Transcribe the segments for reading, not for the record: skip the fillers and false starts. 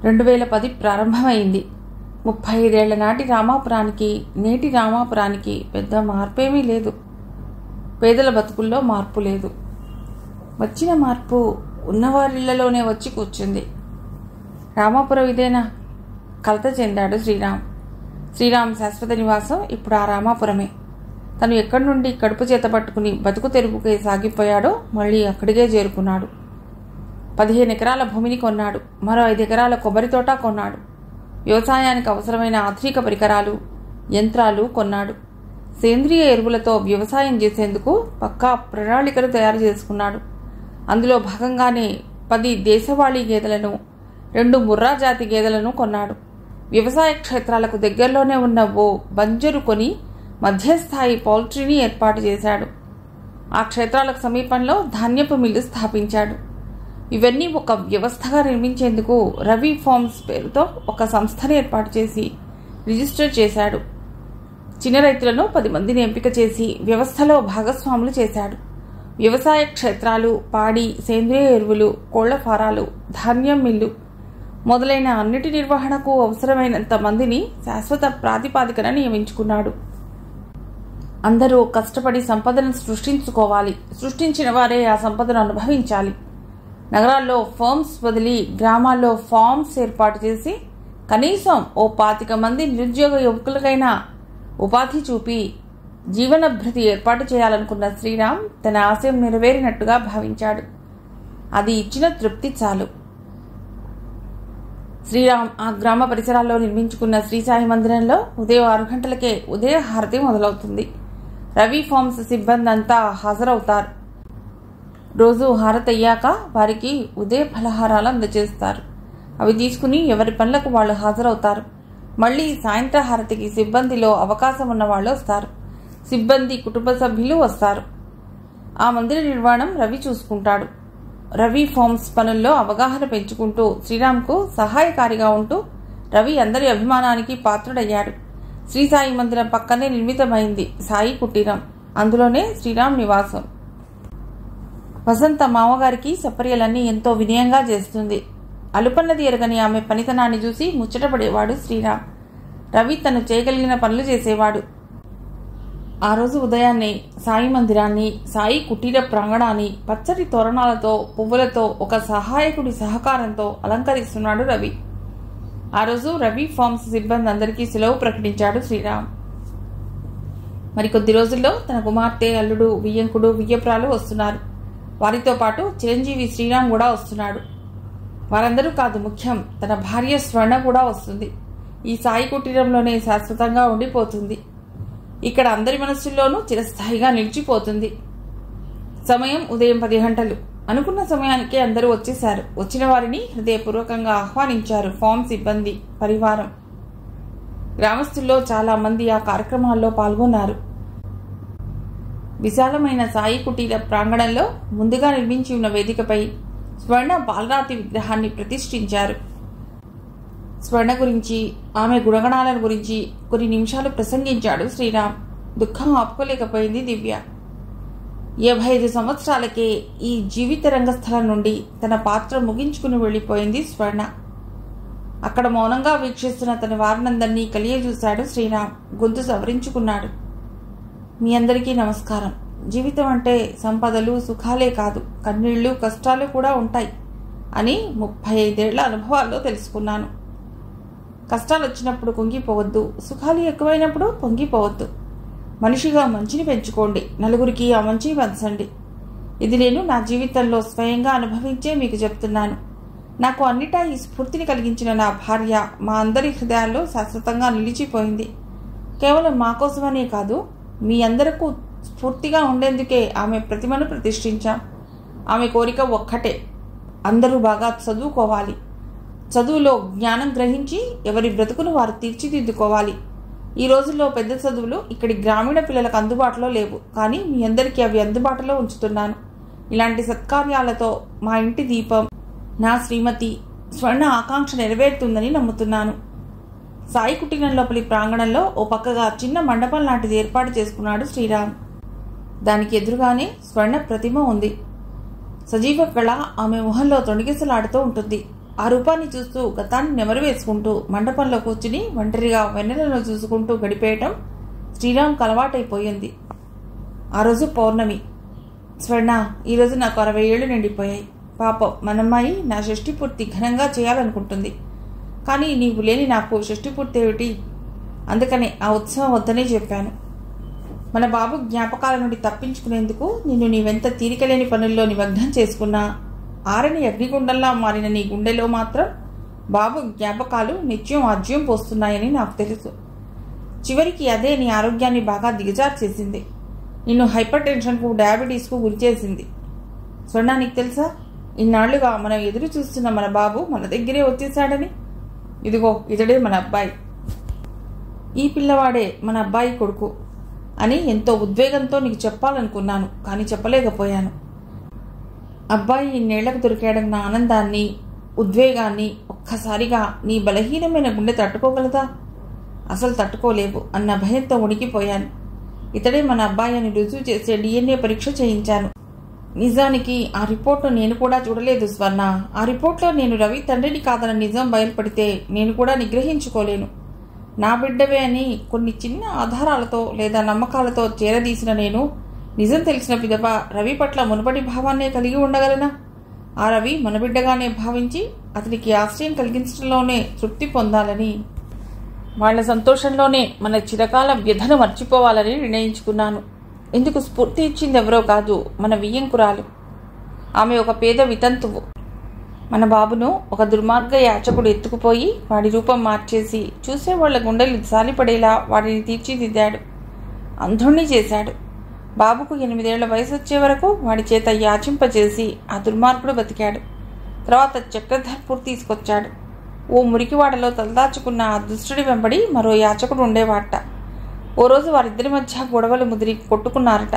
2010 ప్రారంభమైంది. 35 ఏళ్ల నాటి రామాపురానికి నేటి రామాపురానికి పెద్ద మార్పేమీ లేదు. పేదల బతుకుల్లో మార్పు లేదు. వచ్చిన మార్పు ఉన్నవారిళ్లలోనే వచ్చి కూర్చుంది. రామాపురం ఇదేనా? కలత చెందాడు శ్రీరామ్ శాశ్వత నివాసం ఇప్పుడు ఆ రామాపురమే. తను ఎక్కడి నుండి కడుపు చేత పట్టుకుని బతుకు తెరుపుకే సాగిపోయాడో మళ్ళీ అక్కడికే చేరుకున్నాడు. 15 ఎకరాల భూమిని కొన్నాడు. మరో 5 ఎకరాల కొబ్బరి తోట కొన్నాడు. వ్యవసాయానికి అవసరమైన ఆధునిక పరికరాలు, యంత్రాలు కొన్నాడు. సేంద్రియ ఎరువులతో వ్యవసాయం చేసేందుకు పక్కా ప్రణాళికలు తయారు చేసుకున్నాడు. అందులో భాగంగానే 10 దేశవాళీ గేదెలను, 2 ముర్రా జాతి గేదెలను కొన్నాడు. వ్యవసాయ క్షేత్రాలకు దగ్గరలోనే ఉన్న ఓ బంజరు కొని మధ్యస్థాయి పౌల్ట్రీని ఏర్పాటు చేశాడు. ఆ క్షేత్రాలకు సమీపంలో ధాన్యపు మిల్లు స్థాపించాడు. ఇవన్నీ ఒక వ్యవస్థగా నిర్మించేందుకు రవి ఫార్మ్స్ పేరుతో ఒక సంస్థను ఏర్పాటు చేసి రిజిస్టర్ చేశాడు. చిన్న రైతులను 10 మందిని ఎంపిక చేసి వ్యవస్థలో భాగస్వాములు చేశాడు. వ్యవసాయ క్షేత్రాలు, పాడి, సేంద్రియ ఎరువులు, కోళ్ల ఫారాలు, ధాన్యం మిల్లు మొదలైన అన్నిటి నిర్వహణకు అవసరమైనంత మందిని శాశ్వత ప్రాతిపాదికన నియమించుకున్నాడు. అందరూ కష్టపడి సంపదను సృష్టించుకోవాలి. సృష్టించిన వారే ఆ సంపదను అనుభవించాలి. నగరాల్లో ఫర్మ్స్ వదిలి గ్రామాల్లో ఫార్మ్స్ ఏర్పాటు చేసి కనీసం ఓ 25 మంది నిరుద్యోగ యువకులకైనా ఉపాధి చూపి జీవనభృతి ఏర్పాటు చేయాలనుకున్న శ్రీరామ్ తన ఆశయం నెరవేరినట్టుగా భావించాడు. అది ఇచ్చిన తృప్తి చాలు. శ్రీరామ్ ఆ గ్రామ పరిసరాల్లో నిర్మించుకున్న శ్రీసాయి మందిరంలో ఉదయం 6 గంటలకే ఉదయ హారతి మొదలవుతుంది. రవి ఫార్మ్స్ సిబ్బంది అంతా హాజరవుతారు. రోజు హారతి అయ్యాక వారికి ఉదయ ఫలహారాలు అందజేస్తారు. అవి తీసుకుని ఎవరి పనులకు వాళ్ళు హాజరవుతారు. మళ్లీ సాయంత్ర హారతికి సిబ్బందిలో అవకాశం ఉన్న వాళ్ళు వస్తారు. సిబ్బంది కుటుంబ సభ్యులు వస్తారు. ఆ మందిర నిర్మాణం రవి చూసుకుంటాడు. రవి ఫార్మ్స్ పనుల్లో అవగాహన పెంచుకుంటూ శ్రీరామ్కు సహాయకారిగా ఉంటూ రవి అందరి అభిమానానికి పాత్రుడయ్యాడు. శ్రీసాయి మందిరం పక్కనే నిర్మితమైంది సాయి కుటీరం. అందులోనే శ్రీరామ్ నివాసం. వసంత మామగారికి సపర్యలన్నీ ఎంతో వినయంగా చేస్తుంది. అలుపన్నది ఎరగని ఆమె పనితనాన్ని చూసి ముచ్చటపడేవాడు శ్రీరామ్. రవి తను చేయగలిగిన పనులు చేసేవాడు. ఆ రోజు ఉదయాన్నే సాయి మందిరాన్ని, సాయి కుటీర ప్రాంగణాన్ని పచ్చటి తోరణాలతో, పువ్వులతో, ఒక సహాయకుడి సహకారంతో అలంకరిస్తున్నాడు రవి. ఆ రోజు రవి ఫార్మ్స్ సిబ్బంది అందరికీ సెలవు ప్రకటించాడు శ్రీరామ్. మరికొద్ది రోజుల్లో తన కుమార్తె, అల్లుడు, వియ్యంకుడు, వియ్యప్రాలు వస్తున్నారు. వారితో పాటు చిరంజీవి శ్రీరామ్ కూడా వస్తున్నాడు. వారందరూ కాదు, ముఖ్యం తన భార్య స్వర్ణ కూడా వస్తుంది. ఈ సాయి కుటీరంలోనే శాశ్వతంగా ఉండిపోతుంది. ఇక్కడ అందరి మనస్సుల్లోనూ చిరస్థాయిగా నిలిచిపోతుంది. సమయం ఉదయం 10 గంటలు. అనుకున్న సమయానికి అందరూ వచ్చేశారు. వచ్చిన వారిని హృదయపూర్వకంగా ఆహ్వానించారు ఫార్మ్ సిబ్బంది, పరివారం. గ్రామస్తుల్లో చాలా మంది ఆ కార్యక్రమాల్లో పాల్గొన్నారు. విశాలమైన సాయి కుటీర ప్రాంగణంలో ముందుగా నిర్మించి ఉన్న వేదికపై స్వర్ణ బాలరాతి విగ్రహాన్ని ప్రతిష్ఠించారు. స్వర్ణ గురించి, ఆమె గుణగణాల గురించి కొన్ని నిమిషాలు ప్రసంగించాడు శ్రీరామ్. దుఃఖం ఆపుకోలేకపోయింది దివ్య. 75 సంవత్సరాలకే ఈ జీవిత రంగస్థలం నుండి తన పాత్ర ముగించుకుని వెళ్లిపోయింది స్వర్ణ. అక్కడ మౌనంగా వీక్షిస్తున్న తన వారినందరినీ కలియజూశాడు శ్రీరామ్. గొంతు సవరించుకున్నాడు. మీ అందరికీ నమస్కారం. జీవితం అంటే సంపదలు, సుఖాలే కాదు, కన్నీళ్లు, కష్టాలు కూడా ఉంటాయి అని 35 ఏళ్ల అనుభవాల్లో తెలుసుకున్నాను. కష్టాలు వచ్చినప్పుడు కుంగిపోవద్దు, సుఖాలు ఎక్కువైనప్పుడు పొంగిపోవద్దు. మనిషిగా మంచిని పెంచుకోండి, నలుగురికి ఆ మంచిని పంచండి. ఇది నేను నా జీవితంలో స్వయంగా అనుభవించే మీకు చెప్తున్నాను. నాకు అన్నిటా ఈ స్ఫూర్తిని కలిగించిన నా భార్య మా అందరి హృదయాల్లో శాశ్వతంగా నిలిచిపోయింది. కేవలం మా కోసమనే కాదు, మీ అందరకు స్ఫూర్తిగా ఉండేందుకే ఆమె ప్రతిమను ప్రతిష్ఠించాం. ఆమె కోరిక ఒక్కటే, అందరూ బాగా చదువుకోవాలి. చదువులో జ్ఞానం గ్రహించి ఎవరి బ్రతుకును వారు తీర్చిదిద్దుకోవాలి. ఈ రోజుల్లో పెద్ద చదువులు ఇక్కడి గ్రామీణ పిల్లలకు అందుబాటులో లేవు, కానీ మీ అందరికీ అవి అందుబాటులో ఉంచుతున్నాను. ఇలాంటి సత్కార్యాలతో మా ఇంటి దీపం, నా శ్రీమతి స్వర్ణ ఆకాంక్ష నెరవేరుతుందని నమ్ముతున్నాను. సాయి కుటీరం లోపలి ప్రాంగణంలో ఓ పక్కగా చిన్న మండపం లాంటిది ఏర్పాటు చేసుకున్నాడు శ్రీరామ్. దానికి ఎదురుగానే స్వర్ణ ప్రతిమ ఉంది. సజీవ కళ ఆమె మొహంలో తొణికిసలాడుతూ ఉంటుంది. ఆ రూపాన్ని చూస్తూ గతాన్ని నెమరు వేసుకుంటూ మండపంలో కూర్చుని ఒంటరిగా వెన్నెలను చూసుకుంటూ గడిపేయటం శ్రీరామ్కి అలవాటైపోయింది. ఆ రోజు పౌర్ణమి. స్వర్ణ, ఈరోజు నాకు 60 ఏళ్ళు నిండిపోయాయి. పాపం మనమ్మాయి నా షష్ఠి పూర్తి ఘనంగా చేయాలనుకుంటుంది. కానీ నీవు లేని నాకు షష్ఠి పూర్తి ఏమిటి? అందుకనే ఆ ఉత్సవం వద్దనే చెప్పాను. మన బాబు జ్ఞాపకాల నుండి తప్పించుకునేందుకు నిన్ను నీవెంత తీరికలేని పనుల్లో నిమగ్నం చేసుకున్నా ఆరని అగ్నిగుండంలా మారిన నీ గుండెలో మాత్రం బాబు జ్ఞాపకాలు నిత్యం ఆజ్యం పోస్తున్నాయని నాకు తెలుసు. చివరికి అదే నీ ఆరోగ్యాన్ని బాగా దిగజారు చేసింది. నిన్ను హైపర్ టెన్షన్కు, డయాబెటీస్కు గురి చేసింది. స్వర్ణ, నీకు తెలుసా, ఇన్నాళ్లుగా మనం ఎదురు చూస్తున్న మన బాబు మన దగ్గరే వచ్చేశాడని. ఇదిగో ఇతడే మన అబ్బాయి, ఈ పిల్లవాడే మన అబ్బాయి కొడుకు అని ఎంతో ఉద్వేగంతో నీకు చెప్పాలనుకున్నాను, కానీ చెప్పలేకపోయాను. అబ్బాయి ఇన్నేళ్లకు దొరికాడన్న ఆనందాన్ని, ఉద్వేగాన్ని ఒక్కసారిగా నీ బలహీనమైన గుండె తట్టుకోగలదా? అసలు తట్టుకోలేవు అన్న భయంతో ఉనికిపోయాను. ఇతడే మన అబ్బాయి అని రుజువు చేసే DNA పరీక్ష చేయించాను. నిజానికి ఆ రిపోర్ట్ను నేను కూడా చూడలేదు స్వర్ణ. ఆ రిపోర్ట్లో నేను రవి తండ్రిని కాదన్న నిజం బయలుపడితే నేను కూడా నిగ్రహించుకోలేను. నా బిడ్డవే అని కొన్ని చిన్న ఆధారాలతో లేదా నమ్మకాలతో చేరదీసిన నేను నిజం తెలిసిన పిదప రవి పట్ల మునుపటి భావాన్నే కలిగి ఉండగలనా? ఆ రవి మన బిడ్డగానే భావించి అతనికి ఆశ్రయం కలిగించడంలోనే తృప్తి పొందాలని, వాళ్ల సంతోషంలోనే మన చిరకాల వ్యధను మర్చిపోవాలని నిర్ణయించుకున్నాను. ఇందుకు స్ఫూర్తి ఇచ్చింది ఎవరో కాదు, మన వియ్యంకురాలు. ఆమె ఒక పేద వితంతువు. మన బాబును ఒక దుర్మార్గ యాచకుడు ఎత్తుకుపోయి వాడి రూపం మార్చేసి చూసేవాళ్ల గుండెలు జాలిపడేలా వాడిని తీర్చిదిద్దాడు. అంధుణ్ణి చేశాడు. బాబుకు 8 ఏళ్ల వయసు వచ్చే వరకు వాడి చేత యాచింపచేసి ఆ దుర్మార్గుడు బతికాడు. తర్వాత చక్రధర్పూర్ తీసుకొచ్చాడు. ఓ మురికివాడలో తలదాచుకున్న ఆ దుష్టుడి వెంబడి మరో యాచకుడు ఉండేవాట. ఓ రోజు వారిద్దరి మధ్య గొడవలు ముదిరి కొట్టుకున్నారట.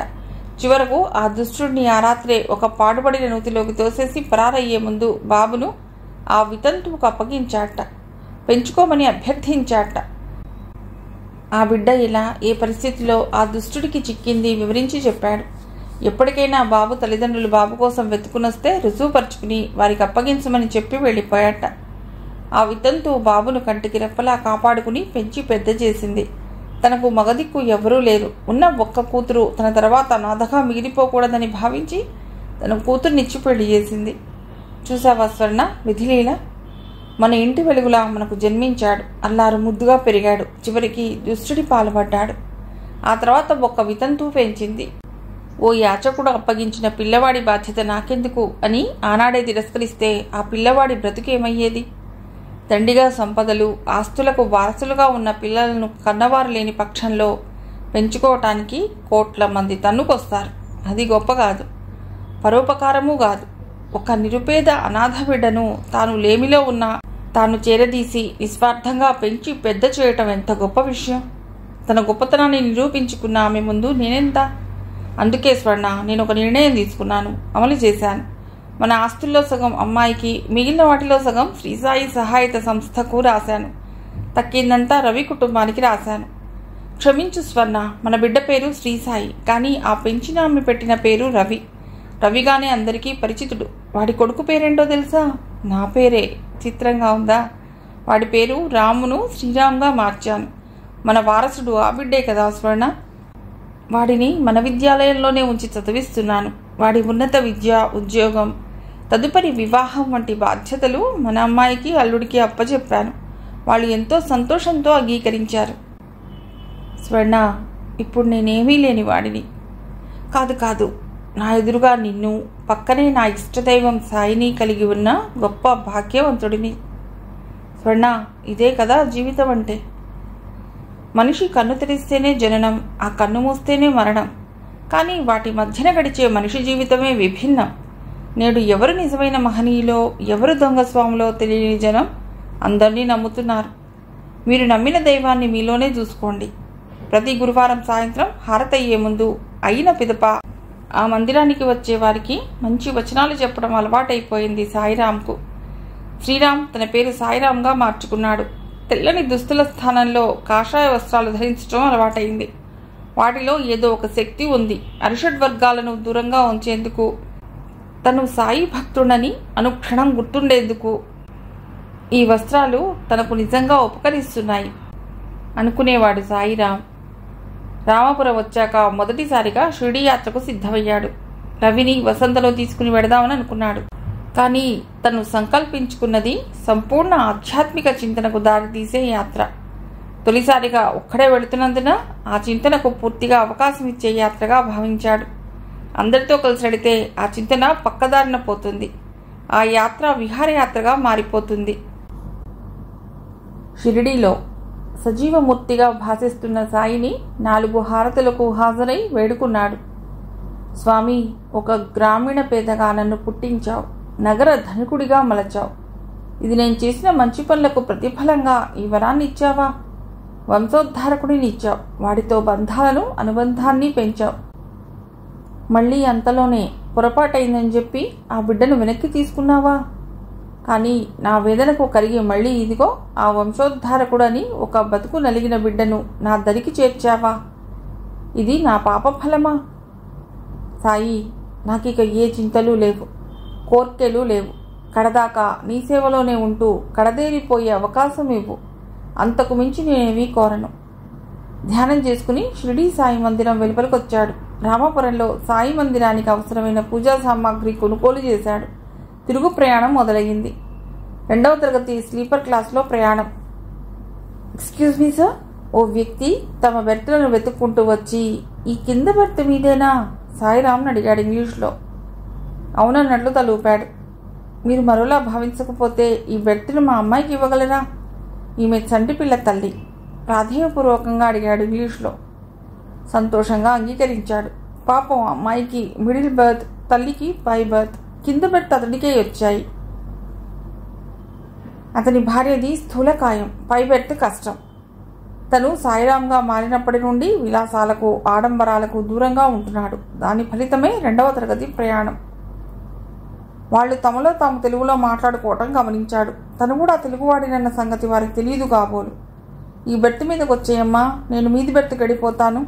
చివరకు ఆ దుష్టుడిని ఆ రాత్రే ఒక పాడుపడిన నూతిలోకి తోసేసి పరారయ్యే ముందు బాబును ఆ వితంతువుకు అప్పగించాట. పెంచుకోమని అభ్యర్థించాట. ఆ బిడ్డ ఇలా ఏ పరిస్థితిలో ఆ దుష్టుడికి చిక్కింది వివరించి చెప్పాడు. ఎప్పటికైనా బాబు తల్లిదండ్రులు బాబు కోసం వెతుకునొస్తే రుజువుపరుచుకుని వారికి అప్పగించమని చెప్పి వెళ్ళిపోయాట. ఆ వితంతువు బాబును కంటికి రెప్పలా కాపాడుకుని పెంచి పెద్ద చేసింది. తనకు మగదిక్కు ఎవరూ లేరు. ఉన్న ఒక్క కూతురు తన తర్వాత నాథగా మిగిలిపోకూడదని భావించి తన కూతుర్నిచ్చి పెళ్లి చేసింది. చూసావా స్వర్ణ, విధిలీల. మన ఇంటి వెలుగులా మనకు జన్మించాడు. అల్లారు ముద్దుగా పెరిగాడు. చివరికి దుష్టుడి పాల్పడ్డాడు. ఆ తర్వాత ఒక్క వితంతువు పెంచింది. ఓ యాచకుడు అప్పగించిన పిల్లవాడి బాధ్యత నాకెందుకు అని ఆనాడే తిరస్కరిస్తే ఆ పిల్లవాడి బ్రతుకేమయ్యేది? దండిగా సంపదలు, ఆస్తులకు వారసులుగా ఉన్న పిల్లలను కన్నవారు లేని పక్షంలో పెంచుకోవటానికి కోట్ల మంది తన్నుకొస్తారు. అది గొప్ప కాదు, పరోపకారము కాదు. ఒక నిరుపేద అనాథ బిడ్డను తాను లేమిలో ఉన్న తాను చేరదీసి నిస్వార్థంగా పెంచి పెద్ద చేయటం ఎంత గొప్ప విషయం. తన గొప్పతనాన్ని నిరూపించుకున్న ఆమె ముందు నేనెంత? అందుకే స్వర్ణ, నేను ఒక నిర్ణయం తీసుకున్నాను, అమలు చేశాను. మన ఆస్తుల్లో సగం అమ్మాయికి, మిగిలిన వాటిలో సగం శ్రీసాయి సహాయత సంస్థకు రాశాను. తక్కిందంతా రవి కుటుంబానికి రాశాను. క్షమించు స్వర్ణ, మన బిడ్డ పేరు శ్రీసాయి, కానీ ఆ పెంచిన ఆమె పెట్టిన పేరు రవి. రవిగానే అందరికీ పరిచితుడు. వాడి కొడుకు పేరేంటో తెలుసా? నా పేరే. చిత్రంగా ఉందా? వాడి పేరు రామును శ్రీరామ్గా మార్చాను. మన వారసుడు ఆ బిడ్డే కదా స్వర్ణ. వాడిని మన విద్యాలయంలోనే ఉంచి చదివిస్తున్నాను. వాడి ఉన్నత విద్య, ఉద్యోగం, తదుపరి వివాహం వంటి బాధ్యతలు మన అమ్మాయికి, అల్లుడికి అప్పచెప్పాను. వాళ్ళు ఎంతో సంతోషంతో అంగీకరించారు. స్వర్ణ, ఇప్పుడు నేనేమీ లేని వాడిని కాదు కాదు, నా ఎదురుగా నిన్ను, పక్కనే నా ఇష్టదైవం సాయిని కలిగి ఉన్న గొప్ప భాగ్యవంతుడిని. స్వర్ణ, ఇదే కదా జీవితం అంటే. మనిషి కన్ను తెరిస్తేనే జననం, ఆ కన్ను మూస్తేనే మరణం. కానీ వాటి మధ్యన గడిచే మనిషి జీవితమే విభిన్నం. నేడు ఎవరు నిజమైన మహనీయులో, ఎవరు దొంగ స్వాములో తెలియని జనం అందరినీ నమ్ముతున్నారు. మీరు నమ్మిన దైవాన్ని మీలోనే చూసుకోండి. ప్రతి గురువారం సాయంత్రం హారతయ్యే ముందు, అయిన పిదప ఆ మందిరానికి వచ్చే వారికి మంచి వచనాలు చెప్పడం అలవాటైపోయింది సాయిరాంకు. శ్రీరామ్ తన పేరు సాయిరాంగా మార్చుకున్నాడు. తెల్లని దుస్తుల స్థానంలో కాషాయ వస్త్రాలు ధరించడం అలవాటైంది. వాటిలో ఏదో ఒక శక్తి ఉంది. అరిషడ్ వర్గాలను దూరంగా ఉంచేందుకు, తను సాయి భక్తుడని అనుక్షణం గుర్తుండేందుకు. ఈ వస్త్రాలు తనకు నిజంగా ఉపకరిస్తున్నాయి అనుకునేవాడు సాయిరాం. రామాపురం వచ్చాక మొదటిసారిగా షిరిడీ యాత్రకు సిద్ధమయ్యాడు. రవిని వసంతలో తీసుకుని వెడదామని అనుకున్నాడు. కానీ తను సంకల్పించుకున్నది సంపూర్ణ ఆధ్యాత్మిక చింతనకు దారితీసే యాత్ర. తొలిసారిగా ఒక్కడే వెళుతున్నందున ఆ చింతనకు పూర్తిగా అవకాశం ఇచ్చే యాత్రగా భావించాడు. అందరితో కలిసి వెళితే ఆ చింతన పక్కదారిన పోతుంది. ఆ యాత్ర విహారయాత్రగా మారిపోతుంది. షిరిడీలో సజీవమూర్తిగా భాసిస్తున్న సాయిని 4 హారతులకు హాజరై వేడుకున్నాడు. స్వామి, ఒక గ్రామీణ పేదగా నన్ను పుట్టించావు, నగర ధనికుడిగా మలచావు. ఇది నేను చేసిన మంచి పనులకు ప్రతిఫలంగా ఈ వరాన్ని ఇచ్చావా? వంశోద్ధారకుడిని ఇచ్చావు, వాడితో బంధాలను అనుబంధాన్ని పెంచావు. మళ్ళీ అంతలోనే పొరపాటైందని చెప్పి ఆ బిడ్డను వెనక్కి తీసుకున్నావా? కానీ నా వేదనకు కరిగి మళ్ళీ ఇదిగో ఆ వంశోద్ధారకుడని ఒక బతుకు నలిగిన బిడ్డను నా దరికి చేర్చావా? ఇది నా పాప ఫలమా? సాయి, నాకిక ఏ చింతలు లేవు, కోర్కెలు లేవు. కడదాకా నీ సేవలోనే ఉంటూ కడదేరిపోయే అవకాశం ఇవ్వు. అంతకు మించి నేనేమీ కోరను. ధ్యానం చేసుకుని షిరిడీ సాయి మందిరం వెలుపలికొచ్చాడు. రామాపురంలో సాయి మందిరానికి అవసరమైన పూజా సామాగ్రి కొనుగోలు చేశాడు. తిరుగు ప్రయాణం మొదలయ్యింది. 2వ తరగతి స్లీపర్ క్లాస్లో ప్రయాణం. ఎక్స్క్యూజ్ మీ సార్, ఓ వ్యక్తి తమ బెర్త్లను వెతుక్కుంటూ వచ్చి, ఈ కింద బెర్త్ మీదేనా? సాయిరామ్ని అడిగాడు ఇంగ్లీష్లో. అవునన్నట్లు తలూపాడు. మీరు మరోలా భావించకపోతే ఈ బెర్త్ను మా అమ్మాయికి ఇవ్వగలరా? ఈమె చంటిపిల్ల తల్లి, ప్రాధేయపూర్వకంగా అడిగాడు ఇంగ్లీష్లో. సంతోషంగా అంగీకరించాడు. పాపం అమ్మాయికి మిడిల్ బర్త్, తల్లికి పై బర్త్, కింద బెర్త్ అతడికే వచ్చాయి. అతని భార్యది స్థూలకాయం, పై బెర్త్ కష్టం. తను సాయిరాంగా మారినప్పటి నుండి విలాసాలకు, ఆడంబరాలకు దూరంగా ఉంటున్నాడు. దాని ఫలితమే 2వ తరగతి ప్రయాణం. వాళ్ళు తమలో తాము తెలుగులో మాట్లాడుకోవటం గమనించాడు. తను కూడా తెలుగువాడినన్న సంగతి వారికి తెలియదు కాబోలు. ఈ బెర్త్ మీదకి వచ్చేయమ్మా, నేను మీది బెర్త్ గడిపోతాను.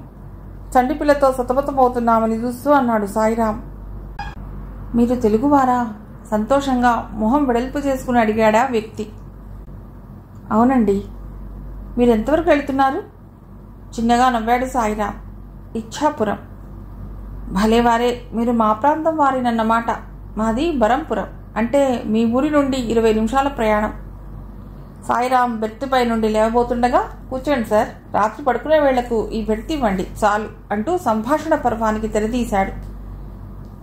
చంటిపిల్లతో సతమతమవుతున్నామని చూస్తూ అన్నాడు సాయిరాం. మీరు తెలుగువారా? సంతోషంగా మొహం వెడల్పు చేసుకుని అడిగాడా వ్యక్తి. అవునండి. మీరెంతవరకు వెళుతున్నారు? చిన్నగా నవ్వాడు సాయిరాం. ఇచ్ఛాపురం. భలేవారే, మీరు మా ప్రాంతం వారినన్నమాట. మాది బరంపురం, అంటే మీ ఊరి నుండి 20 నిమిషాల ప్రయాణం. సాయిరాం బెర్త్పై నుండి లేవబోతుండగా, కూర్చోండి సార్, రాత్రి పడుకునే వేళ్లకు ఈ బెర్త్ ఇవ్వండి చాలు అంటూ సంభాషణ పర్వానికి తెరదీశాడు.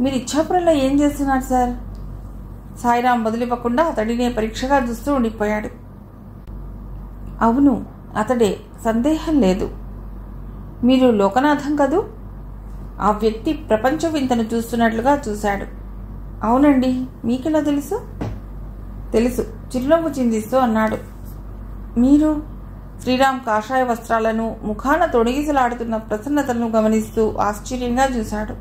మీరు ఇచ్ఛాపురంలో ఏం చేస్తున్నారు సార్? సాయిరాం వదిలివ్వకుండా అతడినే పరీక్షగా చూస్తూ ఉండిపోయాడు. అవును, అతడే, సందేహం లేదు. మీరు లోకనాథం కదూ? ఆ వ్యక్తి ప్రపంచ వింతను చూస్తున్నట్లుగా చూశాడు. అవునండి, మీకెలా తెలుసు? తెలుసు, చిరునవ్వు చిందిస్తూ అన్నాడు. మీరు? శ్రీరామ్ కాషాయ వస్త్రాలను, ముఖాన తొడిగిసలాడుతున్న ప్రసన్నతలను గమనిస్తూ ఆశ్చర్యంగా చూశాడు.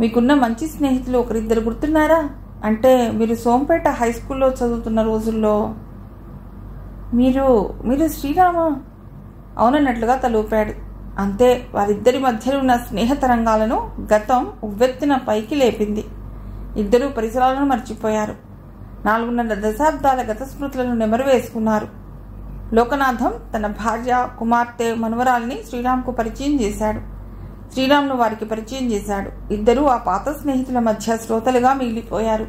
మీకున్న మంచి స్నేహితులు ఒకరిద్దరు గుర్తున్నారా? అంటే మీరు సోంపేట హై స్కూల్లో చదువుతున్న రోజుల్లో. మీరు శ్రీరామా? అవునన్నట్లుగా తలూపాడు. అంతే, వారిద్దరి మధ్యలో ఉన్న స్నేహ తరంగాలను గతం ఉవ్వెత్తిన పైకి లేపింది. ఇద్దరూ పరిసరాలను మర్చిపోయారు. 4.5 దశాబ్దాల గత స్మృతులను నెమరు వేసుకున్నారు. లోకనాథం తన భార్య, కుమార్తె, మనవరాల్ని శ్రీరామ్కు పరిచయం చేశాడు. శ్రీరామ్ను వారికి పరిచయం చేశాడు. ఇద్దరూ ఆ పాత స్నేహితుల మధ్య శ్రోతలుగా మిగిలిపోయారు.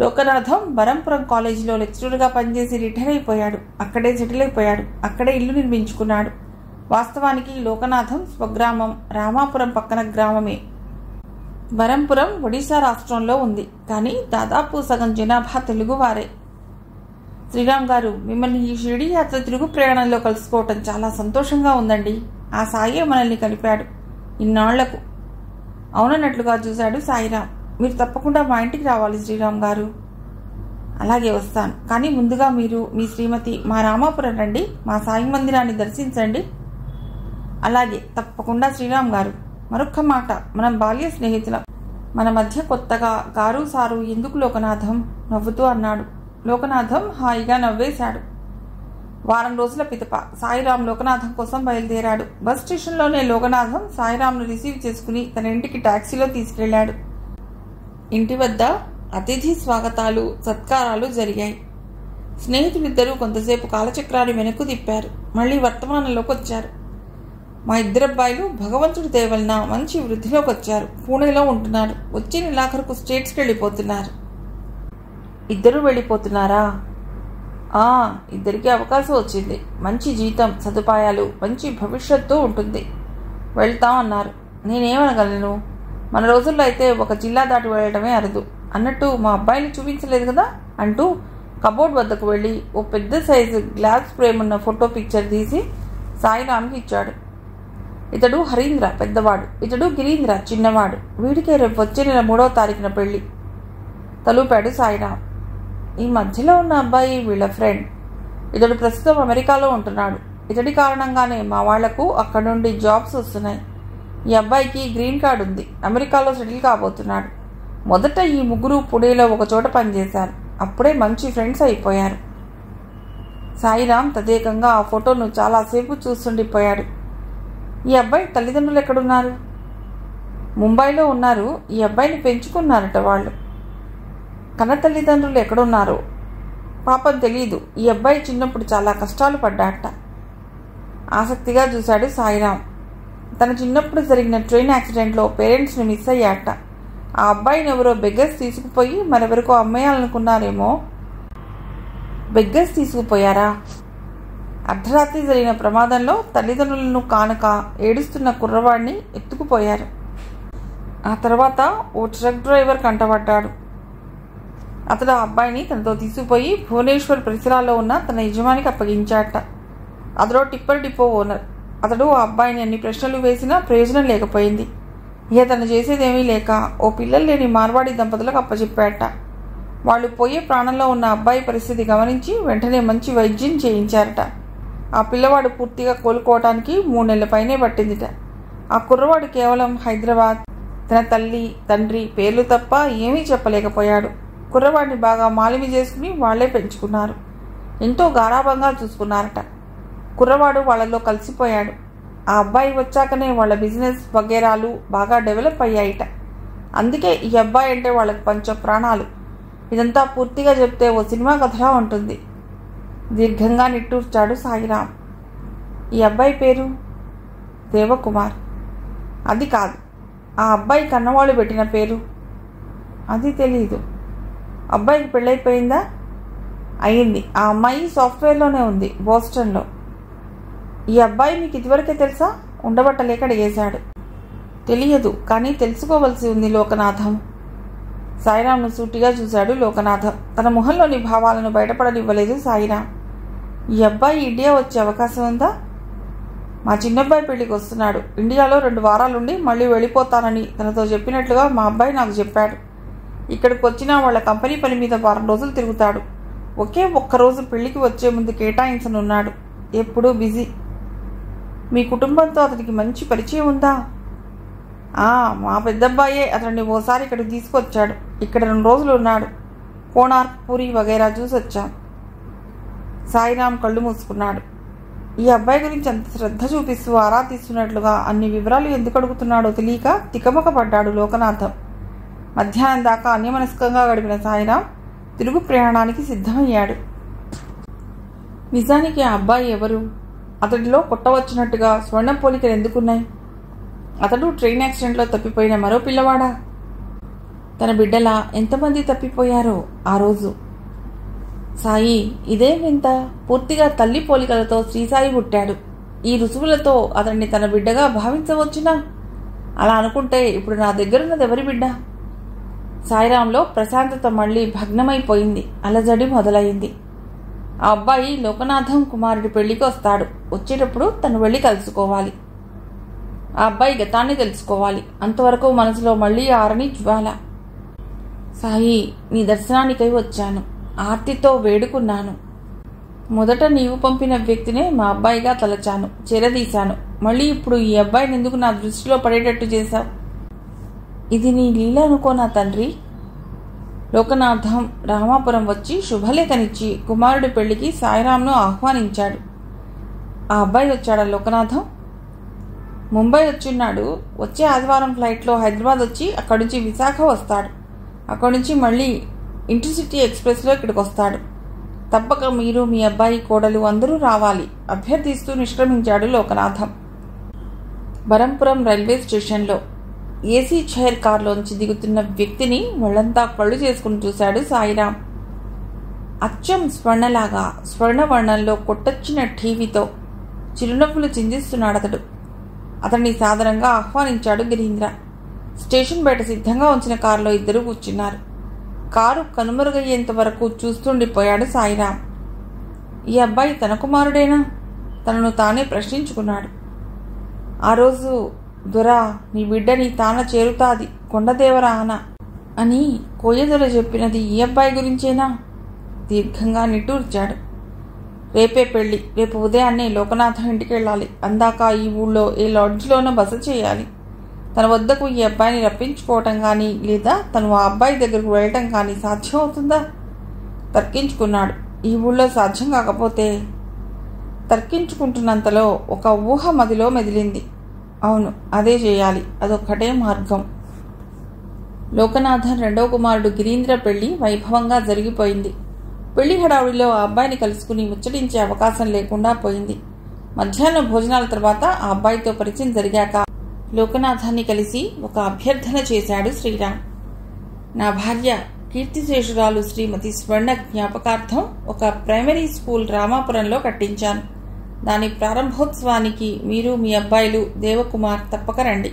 లోకనాథం బరంపురం కాలేజీలో లెక్చరర్గా పనిచేసి రిటైర్ అయిపోయాడు. అక్కడే సెటిల్ అయిపోయాడు. అక్కడే ఇల్లు నిర్మించుకున్నాడు. వాస్తవానికి లోకనాథం స్వగ్రామం రామాపురం పక్కన గ్రామమే. బరంపురం ఒడిశా రాష్ట్రంలో ఉంది. కానీ దాదాపు సగం జనాభా తెలుగువారే. శ్రీరామ్ గారు, మిమ్మల్ని ఈ షిరిడీ యాత్ర తిరుగు ప్రయాణంలో కలుసుకోవటం చాలా సంతోషంగా ఉందండి. ఆ సాయే మనల్ని కలిపాడు ఇన్నాళ్లకు. అవునన్నట్లుగా చూశాడు సాయిరాం. మీరు తప్పకుండా మా ఇంటికి రావాలి శ్రీరామ్ గారు. అలాగే వస్తాను, కానీ ముందుగా మీరు, మీ శ్రీమతి మా రామాపురం రండి, మా సాయి మందిరాన్ని దర్శించండి. అలాగే, తప్పకుండా శ్రీరామ్ గారు. మరొక్క మాట, మనం బాల్య స్నేహితులం. మన మధ్య కొత్తగా గారు సారు ఎందుకు లోకనాథం? నవ్వుతూ అన్నాడు. లోకనాథం హాయిగా నవ్వేశాడు. వారం రోజుల పిదప సాయిరాం లోకనాథం కోసం బయలుదేరాడు. బస్ స్టేషన్లోనే లోకనాథం సాయిరాంను రిసీవ్ చేసుకుని తన ఇంటికి టాక్సీలో తీసుకెళ్లాడు. ఇంటి వద్ద అతిథి స్వాగతాలు సత్కారాలు జరిగాయి. స్నేహితులిద్దరూ కొంతసేపు కాలచక్రాన్ని వెనక్కు తిప్పారు. మళ్ళీ వర్తమానంలోకి వచ్చారు. మా ఇద్దరబ్బాయిలు భగవంతుడి దయ వలన మంచి వృద్ధిలోకి వచ్చారు. పూణేలో ఉంటున్నారు. వచ్చే నెలాఖరుకు స్టేట్స్కి వెళ్ళిపోతున్నారు. ఇద్దరూ వెళ్ళిపోతున్నారా? ఇద్దరికీ అవకాశం వచ్చింది. మంచి జీతం, సదుపాయాలు, మంచి భవిష్యత్తు ఉంటుంది. వెళ్తాం అన్నారు. నేనేమనగలను? మన రోజుల్లో అయితే ఒక జిల్లా దాటి వెళ్ళడమే అరుదు. అన్నట్టు మా అబ్బాయిని చూపించలేదు కదా అంటూ కబోర్డ్ వద్దకు వెళ్ళి ఓ పెద్ద సైజు గ్లాస్ ఫ్రేమ్ ఉన్న ఫోటో పిక్చర్ తీసి సాయిరామ్కి ఇచ్చాడు. ఇతడు హరీంద్ర పెద్దవాడు, ఇతడు గిరీంద్ర చిన్నవాడు. వీడికే రేపు వచ్చే నెల 3వ తారీఖున పెళ్లి తలూపాడు సాయిరామ్. ఈ మధ్యలో ఉన్న అబ్బాయి వీళ్ళ ఫ్రెండ్. ఇతడు ప్రస్తుతం అమెరికాలో ఉంటున్నాడు. ఇతడి కారణంగానే మా వాళ్లకు అక్కడి నుండి జాబ్స్ వస్తున్నాయి. ఈ అబ్బాయికి గ్రీన్ కార్డ్ ఉంది. అమెరికాలో సెటిల్ కాబోతున్నాడు. మొదట ఈ ముగ్గురు పుణేలో ఒక చోట పనిచేశారు. అప్పుడే మంచి ఫ్రెండ్స్ అయిపోయారు. సాయిరామ్ తదేకంగా ఆ ఫోటోను చాలాసేపు చూస్తుండిపోయాడు. ఈ అబ్బాయి తల్లిదండ్రులు ఎక్కడున్నారు? ముంబైలో ఉన్నారు. ఈ అబ్బాయిని పెంచుకున్నారట వాళ్ళు. కన్న తల్లిదండ్రులు ఎక్కడున్నారో పాపం తెలీదు. ఈ అబ్బాయి చిన్నప్పుడు చాలా కష్టాలు పడ్డాట. ఆసక్తిగా చూశాడు సాయిరామ్. తన చిన్నప్పుడు జరిగిన ట్రైన్ యాక్సిడెంట్లో పేరెంట్స్ని మిస్ అయ్యాట. ఆ అబ్బాయిని ఎవరో బెగ్గర్స్ తీసుకుపోయి మరెవరికో అమ్మేయాలనుకున్నారేమో. బెగ్గర్స్ తీసుకుపోయారా? అర్ధరాత్రి జరిగిన ప్రమాదంలో తల్లిదండ్రులను కానక ఏడుస్తున్న కుర్రవాడిని ఎత్తుకుపోయారు. ఆ తర్వాత ఓ ట్రక్ డ్రైవర్ కంటపడ్డాడు. అతడు ఆ అబ్బాయిని తనతో తీసుకుపోయి భువనేశ్వర్ పరిసరాల్లో ఉన్న తన యజమానికి అప్పగించాట. అతడు టిప్పర్ డిపో ఓనర్. అతడు ఆ అబ్బాయిని అన్ని ప్రశ్నలు వేసినా ప్రయోజనం లేకపోయింది. ఇక తను చేసేదేమీ లేక ఓ పిల్లలు లేని మార్వాడి దంపతులకు అప్పచెప్పాట. వాళ్ళు పోయే ప్రాణంలో ఉన్న అబ్బాయి పరిస్థితి గమనించి వెంటనే మంచి వైద్యం చేయించారట. ఆ పిల్లవాడు పూర్తిగా కోలుకోవటానికి 3 నెలల పైనే పట్టిందిట. ఆ కుర్రవాడు కేవలం హైదరాబాద్, తన తల్లి తండ్రి పేర్లు తప్ప ఏమీ చెప్పలేకపోయాడు. కుర్రవాడిని బాగా మాలిమి చేసుకుని వాళ్లే పెంచుకున్నారు. ఎంతో గారాబంగా చూసుకున్నారట. కుర్రవాడు వాళ్లలో కలిసిపోయాడు. ఆ అబ్బాయి వచ్చాకనే వాళ్ళ బిజినెస్ వగేరాలు బాగా డెవలప్ అయ్యాయిట. అందుకే ఈ అబ్బాయి అంటే వాళ్ళకి పంచ ప్రాణాలు. ఇదంతా పూర్తిగా చెప్తే ఓ సినిమా కథలా ఉంటుంది. దీర్ఘంగా నిట్టూర్చాడు సాయిరామ్. ఈ అబ్బాయి పేరు దేవకుమార్. అది కాదు, ఆ అబ్బాయి కన్నవాళ్ళు పెట్టిన పేరు. అది తెలీదు. అబ్బాయికి పెళ్ళైపోయిందా? అయింది. ఆ అమ్మాయి సాఫ్ట్వేర్లోనే ఉంది, బోస్టన్లో. ఈ అబ్బాయి మీకు ఇదివరకే తెలుసా? ఉండబట్టలేక అడిగేశాడు. తెలియదు, కానీ తెలుసుకోవలసి ఉంది లోకనాథం. సాయిరామ్ను సూటిగా చూశాడు లోకనాథం. తన ముఖంలోని భావాలను బయటపడనివ్వలేదు సాయిరామ్. ఈ అబ్బాయి ఇండియా వచ్చే అవకాశం ఉందా? మా చిన్నబ్బాయి పెళ్లికి వస్తున్నాడు. ఇండియాలో 2 వారాలుండి మళ్ళీ వెళ్ళిపోతానని తనతో చెప్పినట్లుగా మా అబ్బాయి నాకు చెప్పాడు. ఇక్కడికి వచ్చినా వాళ్ళ కంపెనీ పని మీద 10 రోజులు తిరుగుతాడు. ఒకే ఒక్కరోజు పెళ్లికి వచ్చే ముందు కేటాయించనున్నాడు. ఎప్పుడూ బిజీ. మీ కుటుంబంతో అతనికి మంచి పరిచయం ఉందా? మా పెద్దబ్బాయే అతన్ని ఓసారి ఇక్కడికి తీసుకొచ్చాడు. ఇక్కడ 2 రోజులు ఉన్నాడు. కోణార్క్, పూరి వగైరా చూసి వచ్చాం. సాయిరామ్ కళ్ళు మూసుకున్నాడు. ఈ అబ్బాయి గురించి అంత శ్రద్ధ చూపిస్తూ ఆరా తీస్తున్నట్లుగా అన్ని వివరాలు ఎందుకు అడుగుతున్నాడో తెలియక తికమక పడ్డాడు లోకనాథం. మధ్యాహ్నం దాకా అన్యమనస్కంగా గడిపిన సాయిరామ్ తిరుగు ప్రయాణానికి సిద్ధమయ్యాడు. నిజానికి ఆ అబ్బాయి ఎవరు? అతడిలో కొట్టవచ్చినట్టుగా స్వర్ణ పోలికలు ఎందుకున్నాయి? అతడు ట్రైన్ యాక్సిడెంట్లో తప్పిపోయిన మరో పిల్లవాడా? తన బిడ్డలా ఎంతమంది తప్పిపోయారో ఆ రోజు. సాయి, ఇదేం వింత? పూర్తిగా తల్లి పోలికలతో శ్రీసాయి పుట్టాడు. ఈ రుసుములతో అతన్ని తన బిడ్డగా భావించవచ్చునా? అలా అనుకుంటే ఇప్పుడు నా దగ్గరున్నది ఎవరి బిడ్డ? సాయిరాంలో ప్రశాంతత మళ్లీ భగ్నమైపోయింది. అలజడి మొదలైంది. ఆ అబ్బాయి లోకనాథం కుమారుడి పెళ్లికి వస్తాడు. వచ్చేటప్పుడు తను వెళ్ళి కలుసుకోవాలి. ఆ అబ్బాయి గతాన్ని తెలుసుకోవాలి. అంతవరకు మనసులో మళ్లీ ఆరని జ్వాల. సాయి, నీ దర్శనానికై వచ్చాను. ఆర్తితో వేడుకున్నాను. మొదట నీవు పంపిన వ్యక్తినే మా అబ్బాయిగా తలచాను, చేరదీశాను. మళ్ళీ ఇప్పుడు ఈ అబ్బాయిని ఎందుకు నా దృష్టిలో పడేటట్టు చేశావు? ఇది నీ లీల అనుకోనా తండ్రి? లోకనాథం రామాపురం వచ్చి శుభలేఖనిచ్చి కుమారుడి పెళ్లికి సాయిరాంను ఆహ్వానించాడు. ఆ అబ్బాయి వచ్చాడా లోకనాథం? ముంబై వచ్చిన్నాడు. వచ్చే ఆదివారం ఫ్లైట్లో హైదరాబాద్ వచ్చి అక్కడి నుంచి విశాఖ వస్తాడు. అక్కడి నుంచి మళ్ళీ ఇంటర్సిటీ ఎక్స్ప్రెస్లో ఇక్కడికి వస్తాడు. తప్పక మీరు, మీ అబ్బాయి, కోడలు అందరూ రావాలి అభ్యర్థిస్తూ నిష్క్రమించాడు లోకనాథం. బరంపురం రైల్వే స్టేషన్లో ఏసీ చైర్ కారులోంచి దిగుతున్న వ్యక్తిని వాళ్ళంతా కళ్ళు చేసుకుని చూశాడు సాయిరాం. అచ్చం స్వర్ణలాగా స్వర్ణవర్ణంలో కొట్టొచ్చిన టీవీతో చిరునవ్వులు చిందిస్తున్నాడతడు. అతన్ని సాదరంగా ఆహ్వానించాడు గిరీంద్ర. స్టేషన్ బయట సిద్ధంగా ఉంచిన కారులో ఇద్దరు కూర్చున్నారు. కారు కనుమరుగయ్యేంత వరకు చూస్తుండిపోయాడు సాయిరాం. ఈ అబ్బాయి తన కుమారుడేనా? తనను తానే ప్రశ్నించుకున్నాడు. ఆ రోజు దొరా, నీ బిడ్డని తాన చేరుతాది కొండదేవరా అని కోయదొర చెప్పినది ఈ అబ్బాయి గురించేనా? దీర్ఘంగా నిట్టూర్చాడు. రేపే పెళ్లి, రేపు ఉదయాన్నే లోకనాథం ఇంటికి వెళ్ళాలి. అందాక ఈ ఊళ్ళో ఏ లాడ్జ్లోనో బస చేయాలి. తన వద్దకు ఈ అబ్బాయిని రప్పించుకోవటం కానీ లేదా తను ఆ అబ్బాయి దగ్గరకు వెళ్ళటం కానీ సాధ్యం అవుతుందా? తర్కించుకున్నాడు. ఈ ఊళ్ళో సాధ్యం కాకపోతే తర్కించుకుంటున్నంతలో ఒక ఊహ మదిలో మెదిలింది. అవును, అదే చేయాలి. అదొక్కటే మార్గం. లోకనాథన్ రెండవ కుమారుడు గిరీంద్ర పెళ్లి వైభవంగా జరిగిపోయింది. పెళ్లి హడావుడిలో ఆ అబ్బాయిని కలుసుకుని ముచ్చటించే అవకాశం లేకుండా పోయింది. మధ్యాహ్నం భోజనాల తర్వాత ఆ అబ్బాయితో పరిచయం జరిగాక లోకనాథాన్ని కలిసి ఒక అభ్యర్థన చేశాడు శ్రీరామ్. నా భార్య కీర్తిశేషురాలు శ్రీమతి స్వర్ణ జ్ఞాపకార్థం ఒక ప్రైమరీ స్కూల్ రామాపురంలో కట్టించాను. దాని ప్రారంభోత్సవానికి మీరు, మీ అబ్బాయిలు దేవకుమార్ తప్పక రండి.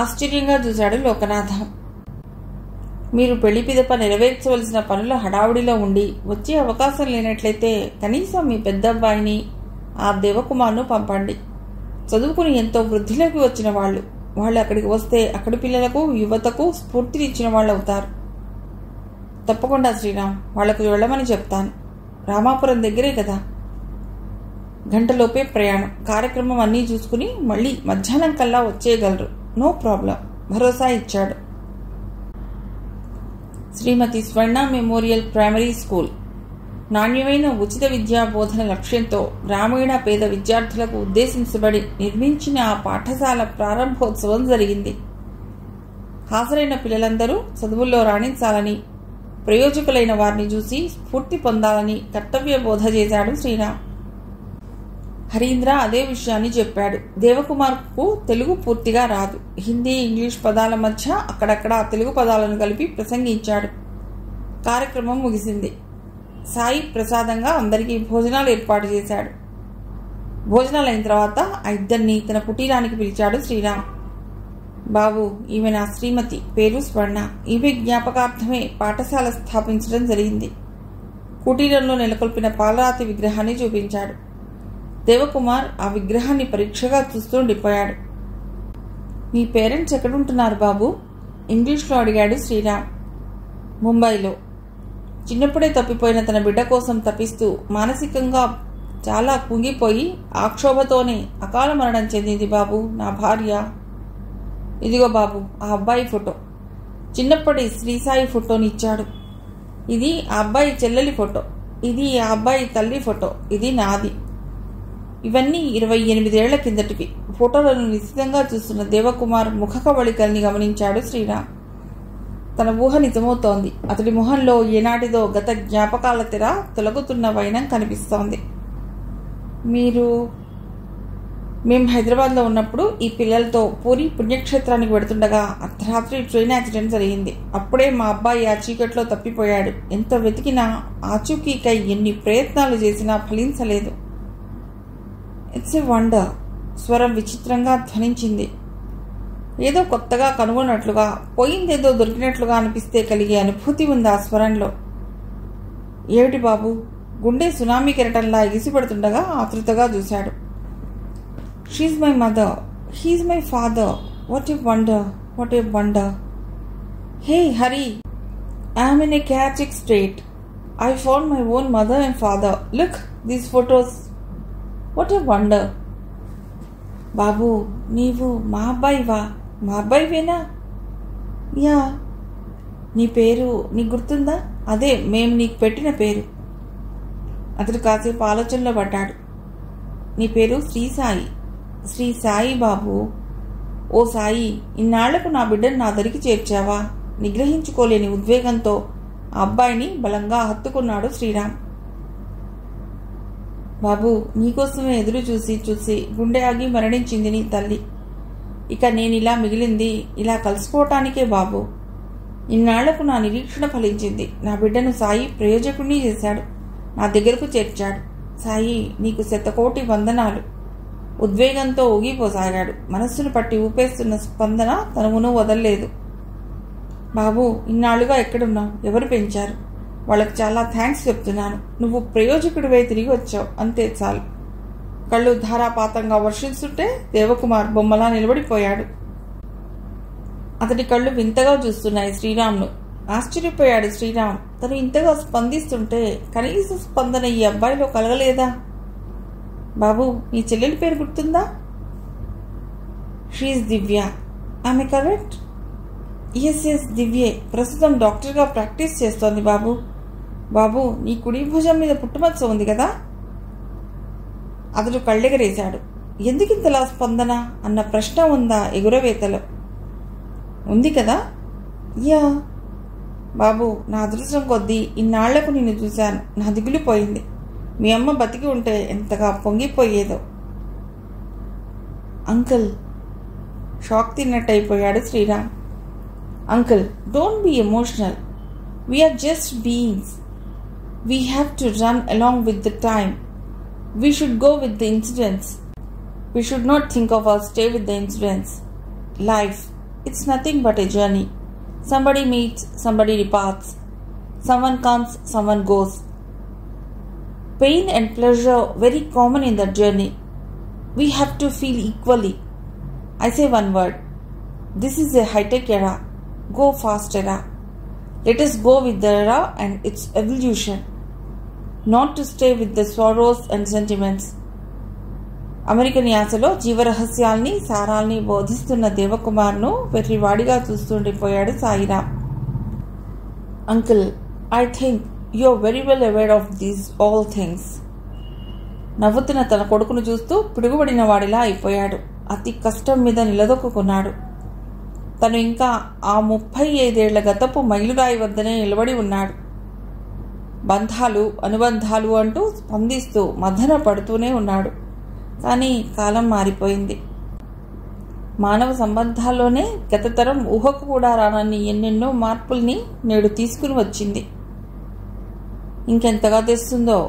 ఆశ్చర్యంగా చూశాడు లోకనాథం. మీరు పెళ్లి పిదప నెరవేర్చవలసిన పనుల హడావుడిలో ఉండి వచ్చే అవకాశం లేనట్లయితే కనీసం మీ పెద్దబ్బాయిని, ఆ దేవకుమార్ను పంపండి. చదువుకుని ఎంతో వృద్ధిలోకి వచ్చిన వాళ్ళు అక్కడికి వస్తే అక్కడి పిల్లలకు, యువతకు స్ఫూర్తినిచ్చిన వాళ్ళు అవుతారు. తప్పకుండా శ్రీరామ్, వాళ్లకు వెళ్ళమని చెప్తాను. రామాపురం దగ్గరే కదా, గంటలోపే ప్రయాణం. కార్యక్రమం అన్నీ చూసుకుని మళ్ళీ మధ్యాహ్నం కల్లా వచ్చేయగలరు. నో ప్రాబ్లం, భరోసా ఇచ్చాడు. శ్రీమతి స్వర్ణ మెమోరియల్ ప్రైమరీ స్కూల్ నాణ్యమైన ఉచిత విద్యా బోధన లక్ష్యంతో గ్రామీణ పేద విద్యార్థులకు ఉద్దేశించబడి నిర్మించిన ఆ పాఠశాల ప్రారంభోత్సవం జరిగింది. హాజరైన పిల్లలందరూ చదువుల్లో రాణించాలని, ప్రయోజకులైన వారిని చూసి స్ఫూర్తి పొందాలని కర్తవ్య బోధ చేశాడు శ్రీరామ్. హరీంద్ర అదే విషయాన్ని చెప్పాడు. దేవకుమార్కు తెలుగు పూర్తిగా రాదు. హిందీ, ఇంగ్లీష్ పదాల మధ్య అక్కడక్కడ తెలుగు పదాలను కలిపి ప్రసంగించాడు. కార్యక్రమం ముగిసింది. సాయి ప్రసాదంగా అందరికీ భోజనాలు ఏర్పాటు చేశాడు. భోజనాలు అయిన తర్వాత ఆ ఇద్దరిని తన కుటీరానికి పిలిచాడు శ్రీరామ్. బాబు, ఈమె నా శ్రీమతి, పేరు స్వర్ణ. ఈమె జ్ఞాపకార్థమే పాఠశాల స్థాపించడం జరిగింది. కుటీరంలో నెలకొల్పిన పాలరాతి విగ్రహాన్ని చూపించాడు. దేవకుమార్ ఆ విగ్రహాన్ని పరీక్షగా చూస్తూ ఉండిపోయాడు. మీ పేరెంట్స్ ఎక్కడుంటున్నారు బాబు? ఇంగ్లీష్లో అడిగాడు శ్రీరామ్. ముంబైలో. చిన్నప్పుడే తప్పిపోయిన తన బిడ్డ కోసం తపిస్తూ మానసికంగా చాలా కుంగిపోయి ఆక్షోభతోనే అకాల మరణం చెందింది బాబు నా భార్య. ఇదిగో బాబు ఆ అబ్బాయి ఫోటో. చిన్నప్పటి శ్రీసాయి ఫోటోని ఇచ్చాడు. ఇది ఆ అబ్బాయి చెల్లెలి ఫోటో, ఇది ఆ అబ్బాయి తల్లి ఫోటో, ఇది నాది. ఇవన్నీ 28 ఏళ్ల కిందటివి. ఫోటోలను నిశ్చితంగా చూస్తున్న దేవకుమార్ ముఖ కవళికల్ని గమనించాడు శ్రీరామ్. తన ఊహ నిజమవుతోంది. అతడి మొహంలో ఏనాటిదో గత జ్ఞాపకాల తెర తొలగుతున్న వైనం కనిపిస్తోంది. మేము హైదరాబాద్లో ఉన్నప్పుడు ఈ పిల్లలతో పూరి పుణ్యక్షేత్రానికి వెడుతుండగా అర్ధరాత్రి ట్రైన్ యాక్సిడెంట్ జరిగింది. అప్పుడే మా అబ్బాయి ఆ చీకట్లో తప్పిపోయాడు. ఎంత వెతికినా ఆచూకీకై ఎన్ని ప్రయత్నాలు చేసినా ఫలించలేదు. It's a wonder. స్వరం విచిత్రంగా ధ్వనించింది. ఏదో కొత్తగా కనుగొన్నట్లుగా, పోయిందేదో దొరికినట్లుగా అనిపిస్తే కలిగే అనుభూతి ఉంది ఆ స్వరంలో. ఏమిటి బాబు? గుండె సునామీ కెరటంలా ఎగిసిపడుతుండగా ఆతృతగా చూశాడు. She my mother, he my father. What a wonder, what a wonder. Hey Hari, I'm in a క్యాచిక్ state. I found my own mother and father. Look these photos. What a wonder. బాబు, నీవు మా అబ్బాయివా? మా అబ్బాయివేనా? Yeah. నీ పేరు నీకు గుర్తుందా? అదే మేము నీకు పెట్టిన పేరు. అతడు కాసేపు ఆలోచనలో పడ్డాడు. నీ పేరు శ్రీసాయి. శ్రీ సాయి బాబు. ఓ సాయి, ఇన్నాళ్లకు నా బిడ్డను నా దరికి చేర్చావా? నిగ్రహించుకోలేని ఉద్వేగంతో ఆ అబ్బాయిని బలంగా హత్తుకున్నాడు శ్రీరామ్. బాబు, నీకోసమే ఎదురు చూసి చూసి గుండె ఆగి మరణించింది నీ తల్లి. ఇక నేనిలా మిగిలింది ఇలా కలిసిపోవటానికే బాబు. ఇన్నాళ్లకు నా నిరీక్షణ ఫలించింది. నా బిడ్డను సాయి ప్రయోజకుడిని చేశాడు, నా దగ్గరకు చేర్చాడు. సాయి, నీకు శతకోటి వందనాలు. ఉద్వేగంతో ఊగిపోసాగాడు. మనస్సును పట్టి ఊపేస్తున్న స్పందన తనువును వదల్లేదు. బాబు, ఇన్నాళ్లుగా ఎక్కడున్నావు? ఎవరు పెంచారు? వాళ్ళకి చాలా థ్యాంక్స్ చెప్తున్నాను. నువ్వు ప్రయోజకుడివై తిరిగి వచ్చావు, అంతే చాలు. కళ్ళు ధారాపాతంగా వర్షిస్తుంటే దేవకుమార్ బొమ్మలా నిలబడిపోయాడు. అతడి కళ్ళు వింతగా చూస్తున్నాయి శ్రీరామ్ను. ఆశ్చర్యపోయాడు శ్రీరామ్. తను ఇంతగా స్పందిస్తుంటే కనీస స్పందన ఈ అబ్బాయిలో కలగలేదా? బాబు, నీ చెల్లెలి పేరు గుర్తుందా? షీఈ్ దివ్య. ఆమె కరెక్ట్? ఎస్, దివ్యే. ప్రస్తుతం డాక్టర్గా ప్రాక్టీస్ చేస్తోంది బాబు. బాబు, నీ కుడి భుజం మీద పుట్టుమచ్చ ఉంది కదా? అతడు కళ్ళెగరేశాడు. ఎందుకింతలా స్పందన అన్న ప్రశ్న ఉందా ఎగురవేతలో? ఉంది కదా? యా. బాబు, నా అదృష్టం కొద్దీ ఇన్నాళ్లకు నిన్ను చూశాను. నా దిగులిపోయింది. మీ అమ్మ బతికి ఉంటే ఎంతగా పొంగిపోయేదో. అంకుల్, షాక్ తిన్నట్టయిపోయాడు Sriram. Uncle, don't be emotional. We are just beings. We have to run along with the time. We should go with the incidents. We should not think of or stay with the incidents. Life, it's nothing but a journey. Somebody meets, somebody departs. Someone comes, someone goes. Pain and pleasure very common in that journey. We have to feel equally. I say one word. This is a high-tech era. Go fast era. Let us go with the era and its evolution. Not to stay with the sorrows and sentiments. American యాసలో జీవరహస్యాల్ని సారాల్ని బోధిస్తున్న దేవకుమార్ను వెర్రివాడిగా చూస్తుండిపోయాడు Sairam. Uncle, I think you are very well aware of these all things. నవ్వుతున్న తన కొడుకును చూస్తూ పిడుగుబడిన వాడిలా అయిపోయాడు. అతి కష్టం మీద నిలదొక్కున్నాడు. తను ఇంకా ఆ 35 గతపు మైలురాయి వద్దనే నిలబడి ఉన్నాడు. బంధాలు, అనుబంధాలు అంటూ స్పందిస్తూ మదన పడుతూనే ఉన్నాడు. కానీ కాలం మారిపోయింది. మానవ సంబంధాల్లోనే గత తరం ఊహకు కూడా రానన్ని ఎన్నెన్నో మార్పుల్ని నేడు తీసుకుని వచ్చింది. ఇంకెంతగా తెస్తుందో.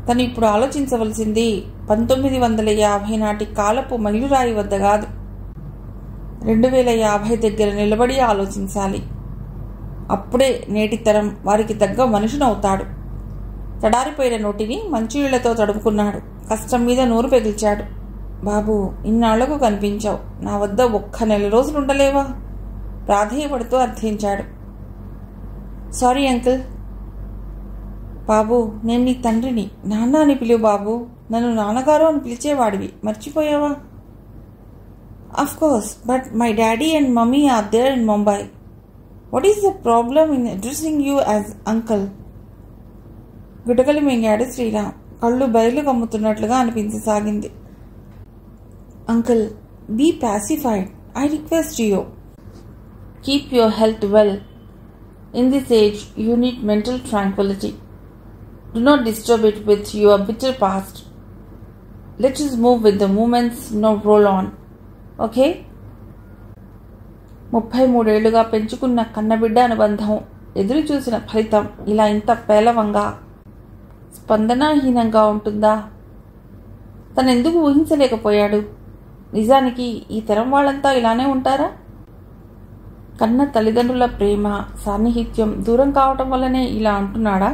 తను ఇప్పుడు ఆలోచించవలసింది 1950 నాటి కాలపు మైలురాయి వద్ద కాదు, 2050 దగ్గర నిలబడి ఆలోచించాలి. అప్పుడే నేటి తరం వారికి తగ్గ మనుషునవుతాడు. తడారిపోయిన నోటిని మంచినీళ్లతో తడుపుకున్నాడు. కష్టం మీద నోరు పెగిల్చాడు. బాబు, ఇన్నాళ్లకు కనిపించావు. నా వద్ద 1 నెల రోజులు ఉండలేవా? ప్రాధేయపడుతూ అర్థించాడు. Sorry uncle. బాబు, నేను నీ తండ్రిని. నాన్న అని పిలువు బాబు. నన్ను నాన్నగారు అని పిలిచేవాడివి, మర్చిపోయావా? Of course, but my daddy and mummy are there in Mumbai. What is the problem in addressing you as uncle? గుటకలు మింగాడు శ్రీరామ్. కళ్ళు బయలు కమ్ముతున్నట్లుగా అనిపించసాగింది. Uncle, be pacified. I request you. Keep your health well. In this age, you need mental tranquility. Do not disturb it with your bitter past. Let us move with the moments, now roll on. Okay? 33 ఏళ్లుగా పెంచుకున్న కన్నబిడ్డ అనుబంధం ఎదురు చూసిన ఫలితం ఇలా ఇంత పేలవంగా, స్పందనాహీనంగా ఉంటుందా? తనెందుకు ఊహించలేకపోయాడు? నిజానికి ఈ తరం వాళ్ళంతా ఇలానే ఉంటారా? కన్న తల్లిదండ్రుల ప్రేమ, సాన్నిహిత్యం దూరం కావటం వల్లనే ఇలా అంటున్నాడా?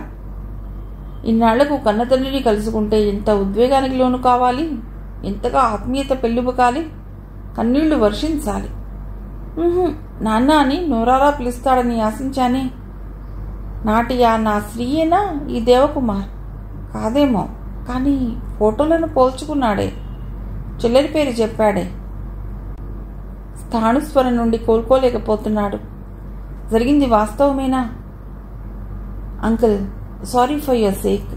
ఇన్నాళ్లకు కన్న తండ్రిని కలుసుకుంటే ఎంత ఉద్వేగానికి లోను కావాలి, ఎంతగా ఆత్మీయత పెళ్ళుబుకాలి, కన్నీళ్లు వర్షించాలి. నాన్న అని నోరారా పిలుస్తాడని ఆశించానే. నాటియా నా శ్రీయేనా ఈ దేవకుమార్? కాదేమో, కానీ ఫోటోలను పోల్చుకున్నాడే, చెల్లెలి పేరు చెప్పాడే. స్థాణుస్వరం నుండి కోలుకోలేకపోతున్నాడు. జరిగింది వాస్తవమేనా? Uncle, sorry for your sake.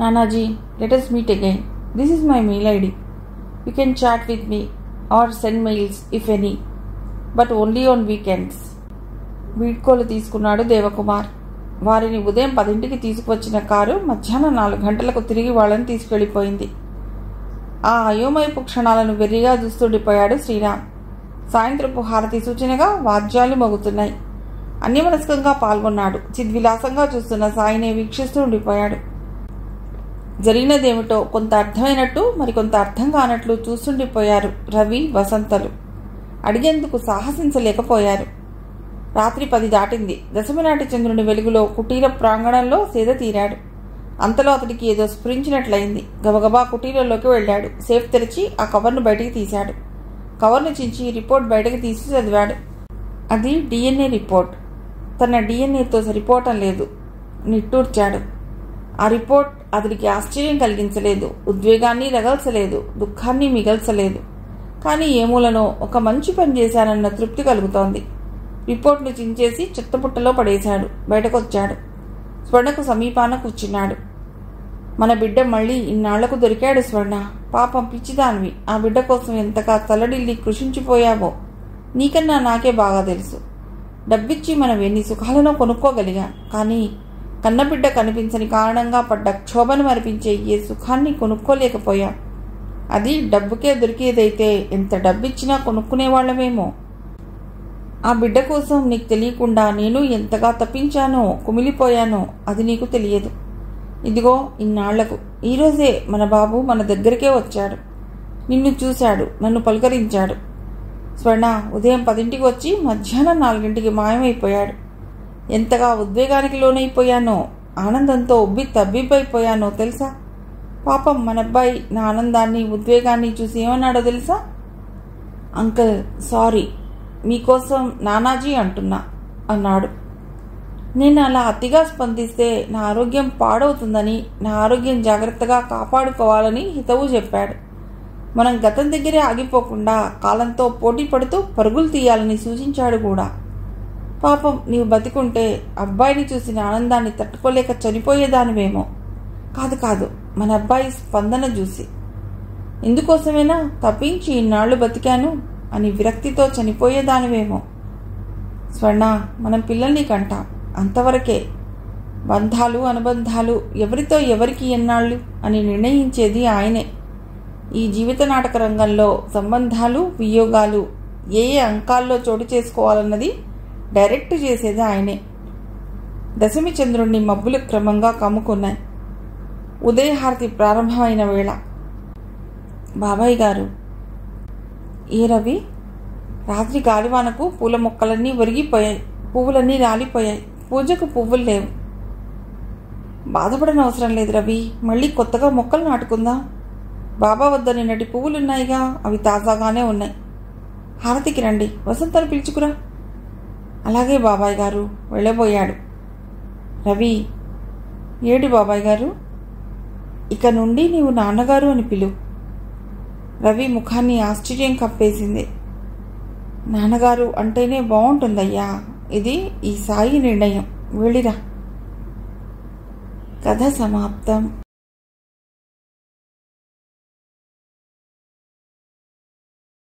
Nanaji, let us meet again. This is my mail ID. You can chat with me or send mails if any. But only on weekends. వీడ్కోలు తీసుకున్నాడు దేవకుమార్. వారిని ఉదయం 10ంటికి తీసుకువచ్చిన కారు మధ్యాహ్నం 4 గంటలకు తిరిగి వాళ్ళని తీసుకెళ్లిపోయింది. ఆ అయోమయపు క్షణాలను వెర్రిగా చూస్తుండిపోయాడు శ్రీరామ్. సాయంత్రపు హారతి సూచనగా వాద్యాలు మోగుతున్నాయి. అన్యమనస్కంగా పాల్గొన్నాడు. చిద్విలాసంగా చూస్తున్న సాయినే వీక్షిస్తూ ఉండిపోయాడు. జరిగినదేమిటో కొంత అర్థమైనట్టు మరికొంత అర్థం కానట్లు చూస్తుండిపోయారు రవి, వసంతలు. అడిగేందుకు సాహసించలేకపోయారు. రాత్రి 10 దాటింది. దశమినాటి చంద్రుని వెలుగులో కుటీర ప్రాంగణంలో సేద తీరాడు. అంతలో అతడికి ఏదో స్ఫురించినట్లయింది. గబగబా కుటీరంలోకి వెళ్ళాడు. సేఫ్ తెరిచి ఆ కవర్ను బయటికి తీశాడు. కవర్ను చించి రిపోర్ట్ బయటకు తీసి చదివాడు. అది DNA రిపోర్ట్. తన DNAతో సరిపోవటం లేదు. నిట్టూర్చాడు. ఆ రిపోర్ట్ అతడికి ఆశ్చర్యం కలిగించలేదు, ఉద్వేగాన్ని రగల్చలేదు, దుఃఖాన్ని మిగల్చలేదు. కానీ ఏమూలనో ఒక మంచి పని చేశానన్న తృప్తి కలుగుతోంది. రిపోర్ట్ను చించేసి చెత్తపుట్టలో పడేశాడు. బయటకొచ్చాడు. స్వర్ణకు సమీపాన కూర్చున్నాడు. మన బిడ్డ మళ్ళీ ఇన్నాళ్లకు దొరికాడు స్వర్ణ. పాపం పిచ్చిదానివి. ఆ బిడ్డ కోసం ఎంతగా తల్లడిల్లి కృషించిపోయావో నీకన్నా నాకే బాగా తెలుసు. డబ్బిచ్చి మనం ఎన్ని సుఖాలను కొనుక్కోగలిగాం. కానీ కన్నబిడ్డ కనిపించని కారణంగా పడ్డ క్షోభను మరిపించే ఏ సుఖాన్ని కొనుక్కోలేకపోయాం. అది డబ్బుకే దొరికేదైతే ఎంత డబ్బిచ్చినా కొనుక్కునేవాళ్లమేమో. ఆ బిడ్డ కోసం నీకు తెలియకుండా నేను ఎంతగా తప్పించానో, కుమిలిపోయానో అది నీకు తెలియదు. ఇదిగో ఇన్నాళ్లకు ఈరోజే మన బాబు మన దగ్గరికే వచ్చాడు. నిన్ను చూశాడు, నన్ను పలకరించాడు. స్వర్ణ ఉదయం 10ంటికి వచ్చి మధ్యాహ్నం 4ంటికి మాయమైపోయాడు. ఎంతగా ఉద్వేగానికి లోనైపోయానో, ఆనందంతో ఉబ్బి తబ్బిబ్బైపోయానో తెలుసా? పాపం మన అబ్బాయి నా ఆనందాన్ని, ఉద్వేగాన్ని చూసి ఏమన్నాడో తెలుసా? అంకుల్ సారీ, మీకోసం నానాజీ అంటున్నా అన్నాడు. నేను అలా అతిగా స్పందిస్తే నా ఆరోగ్యం పాడవుతుందని, నా ఆరోగ్యం జాగ్రత్తగా కాపాడుకోవాలని హితవు చెప్పాడు. మనం గతం దగ్గరే ఆగిపోకుండా కాలంతో పోటీ పడుతూ పరుగులు తీయాలని సూచించాడు కూడా. పాపం నీవు బతికుంటే అబ్బాయిని చూసిన ఆనందాన్ని తట్టుకోలేక చనిపోయేదానివేమో. కాదు కాదు, మన అబ్బాయి స్పందన చూసి. ఇందుకోసమేనా తప్పించి ఇన్నాళ్లు బతికాను అని విరక్తితో చనిపోయేదానివేమో. స్వర్ణ, మనం పిల్లల్ని కంటాం, అంతవరకే. బంధాలు, అనుబంధాలు ఎవరితో ఎవరికి ఎన్నాళ్ళు అని నిర్ణయించేది ఆయనే. ఈ జీవిత నాటక రంగంలో సంబంధాలు, వియోగాలు ఏ ఏ అంకాల్లో చోటు చేసుకోవాలన్నది డైరెక్ట్ చేసేది ఆయనే. దశమి చంద్రుణ్ణి మబ్బులు క్రమంగా కమ్ముకున్నాయి. ఉదయహారతి ప్రారంభమైన వేళ. బాబాయ్ గారు. ఏ రవి? రాత్రి గాలివానకు పూల మొక్కలన్నీ ఒరిగిపోయాయి, పువ్వులన్నీ రాలిపోయాయి. పూజకు పువ్వులు లేవు. బాధపడనవసరం లేదు రవి, మళ్ళీ కొత్తగా మొక్కలు నాటుకుందాం. బాబా వద్ద నిన్నటి పువ్వులున్నాయిగా, అవి తాజాగానే ఉన్నాయి. హారతికి రండి, వసంతను పిలుచుకురా. అలాగే బాబాయ్ గారు. వెళ్ళబోయాడు. రవి, ఏడు బాబాయ్ గారు? ఇక నుండి నీవు నాన్నగారు అని పిలు. రవి ముఖాన్ని ఆశ్చర్యం కప్పేసింది. నాన్నగారు అంటేనే బాగుంటుందయ్యా. ఇది ఈ సాయి నిర్ణయం. వెళ్ళిరా. కథ సమాప్తం.